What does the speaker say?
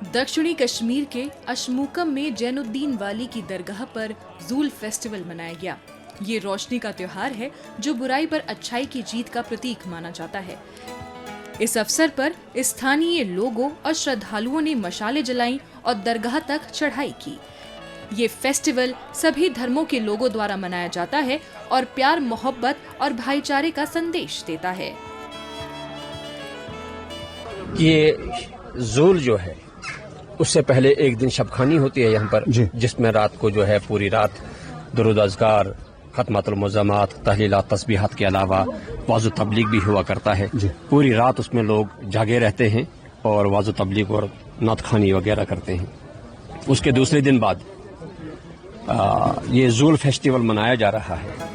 दक्षिणी कश्मीर के अशमूकम में जैनुद्दीन वाली की दरगाह पर जूल फेस्टिवल मनाया गया। ये रोशनी का त्योहार है जो बुराई पर अच्छाई की जीत का प्रतीक माना जाता है। इस अवसर पर स्थानीय लोगों और श्रद्धालुओं ने मशालें जलाई और दरगाह तक चढ़ाई की। ये फेस्टिवल सभी धर्मों के लोगों द्वारा मनाया जाता है और प्यार, मोहब्बत और भाईचारे का संदेश देता है। ये जूल जो है उससे पहले एक दिन शबखानी होती है यहाँ पर, जिसमें रात को जो है पूरी रात दुरूद अज़कार, खत्मातुल मुज़म्मात, तहलीलात, तस्बीहात के अलावा वाज़ो तबलीग भी हुआ करता है। पूरी रात उसमें लोग जागे रहते हैं और वाज़ो तबलीग और नात खानी वगैरह करते हैं। उसके दूसरे दिन बाद ये जूल फेस्टिवल मनाया जा रहा है।